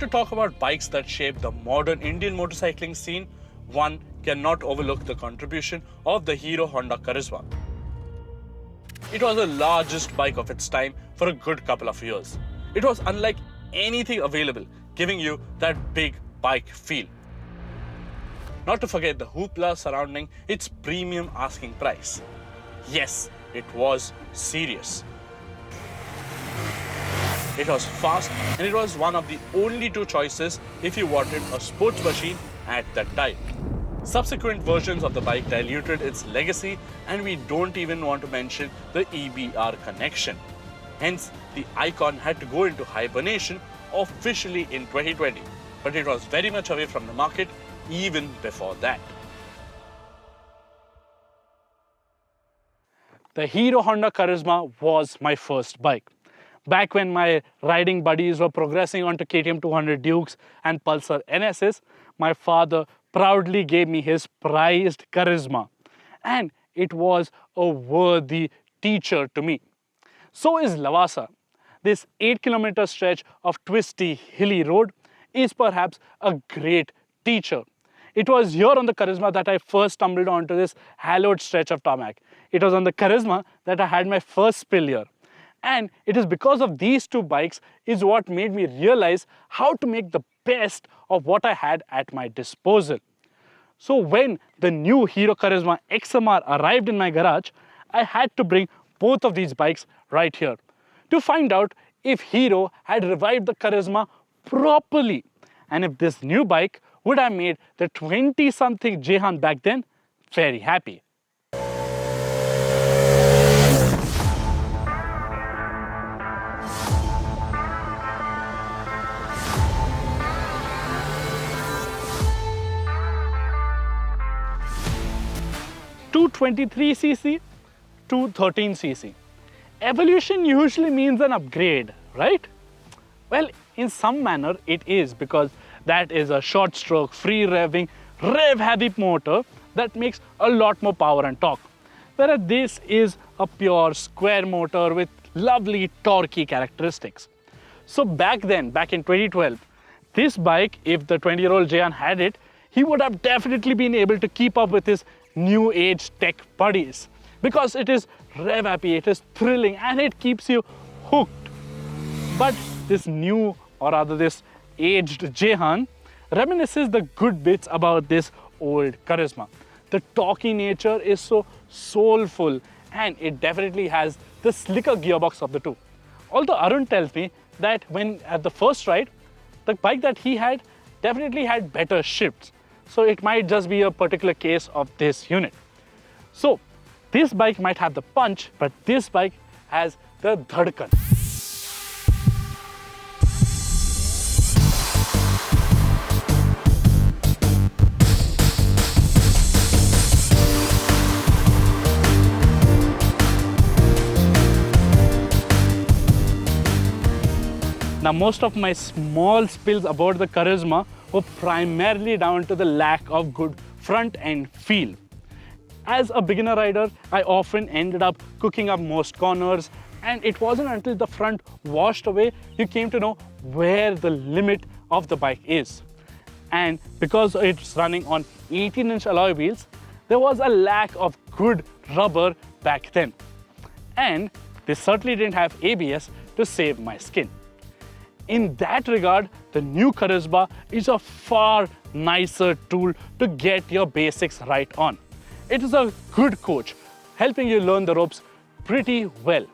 to talk about bikes that shaped the modern Indian motorcycling scene, one cannot overlook the contribution of the Hero Honda Karizma. It was the largest bike of its time for a good couple of years. It was unlike anything available, giving you that big bike feel. Not to forget the hoopla surrounding its premium asking price. Yes, it was serious. It was fast and it was one of the only two choices if you wanted a sports machine at that time. Subsequent versions of the bike diluted its legacy, and we don't even want to mention the EBR connection. Hence, the icon had to go into hibernation officially in 2020, but it was very much away from the market even before that. The Hero Honda Karizma was my first bike. Back when my riding buddies were progressing onto KTM 200 Dukes and Pulsar NSs, my father proudly gave me his prized Karizma. And it was a worthy teacher to me. So is Lavasa. This 8-kilometer stretch of twisty, hilly road is perhaps a great teacher. It was here on the Karizma that I first stumbled onto this hallowed stretch of tarmac. It was on the Karizma that I had my first spill here. And it is because of these two bikes is what made me realize how to make the best of what I had at my disposal. So when the new Hero Karizma XMR arrived in my garage, I had to bring both of these bikes right here to find out if Hero had revived the Karizma properly and if this new bike would have made the 20-something Jehan back then very happy. To 23cc to 13cc. Evolution usually means an upgrade, right? Well, in some manner it is, because that is a short stroke, free revving, rev heavy motor that makes a lot more power and torque. Whereas this is a pure square motor with lovely torquey characteristics. So back then, back in 2012, this bike, if the 20-year-old Jehan had it, he would have definitely been able to keep up with his new age tech buddies, because it is rev happy, it is thrilling, and it keeps you hooked. But this new, or rather this aged Jehan, reminisces the good bits about this old Karizma. The torquey nature is so soulful, and it definitely has the slicker gearbox of the two. Although Arun tells me that when at the first ride, the bike that he had definitely had better shifts. So it might just be a particular case of this unit. So this bike might have the punch, but this bike has the dhadkan. Now, most of my small spills aboard the Karizma were primarily down to the lack of good front end feel. As a beginner rider, I often ended up cooking up most corners, and it wasn't until the front washed away you came to know where the limit of the bike is. And because it's running on 18-inch alloy wheels, there was a lack of good rubber back then. And they certainly didn't have ABS to save my skin. In that regard, the new Karizma is a far nicer tool to get your basics right on. It is a good coach, helping you learn the ropes pretty well.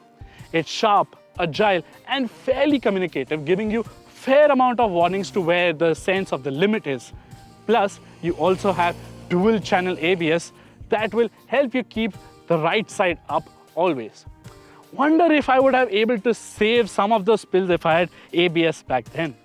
It's sharp, agile, and fairly communicative, giving you fair amount of warnings to where the sense of the limit is. Plus, you also have dual channel ABS that will help you keep the right side up always. Wonder if I would have able to save some of those spills if I had ABS back then.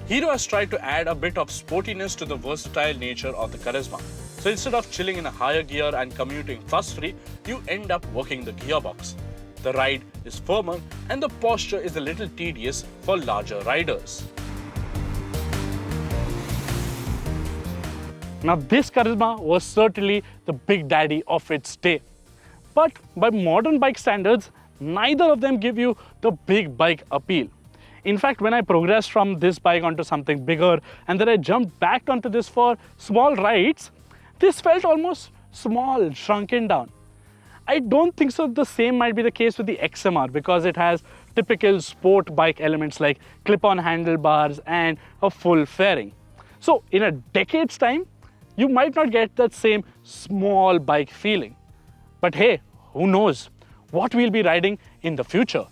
Hero has tried to add a bit of sportiness to the versatile nature of the Karizma. So instead of chilling in a higher gear and commuting fuss-free, you end up working the gearbox. The ride is firmer and the posture is a little tedious for larger riders. Now this Karizma was certainly the big daddy of its day. But by modern bike standards, neither of them give you the big bike appeal. In fact, when I progressed from this bike onto something bigger and then I jumped back onto this for small rides, this felt almost small, shrunken down. I don't think so the same might be the case with the XMR because it has typical sport bike elements like clip-on handlebars and a full fairing. So in a decade's time, you might not get that same small bike feeling. But hey, who knows what we'll be riding in the future.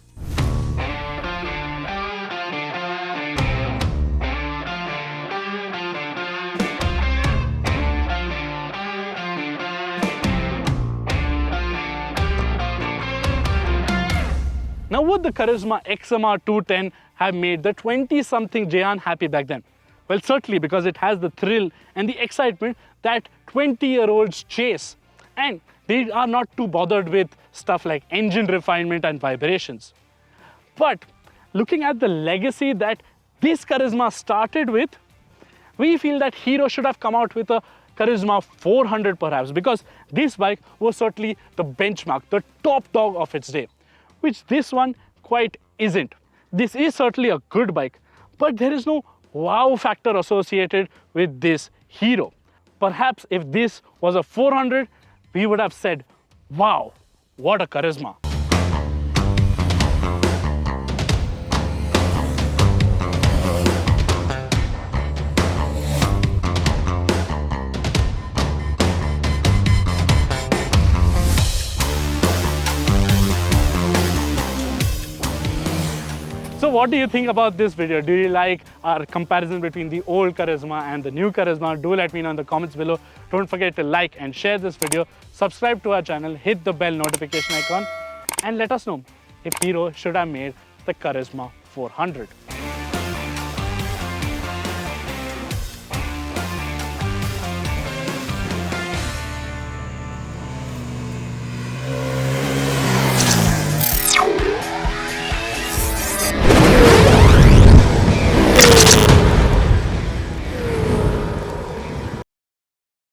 Now, would the Karizma XMR 210 have made the 20-something Jayan happy back then? Well, certainly, because it has the thrill and the excitement that 20-year-olds chase. And they are not too bothered with stuff like engine refinement and vibrations. But looking at the legacy that this Karizma started with, we feel that Hero should have come out with a Karizma 400 perhaps, because this bike was certainly the benchmark, the top dog of its day, which this one quite isn't. This is certainly a good bike, but there is no wow factor associated with this Hero. Perhaps if this was a 400, we would have said, wow, what a Karizma. So what do you think about this video? Do you like our comparison between the old Karizma and the new Karizma? Do let me know in the comments below. Don't forget to like and share this video, subscribe to our channel, hit the bell notification icon, and let us know if Hero should have made the Karizma 400.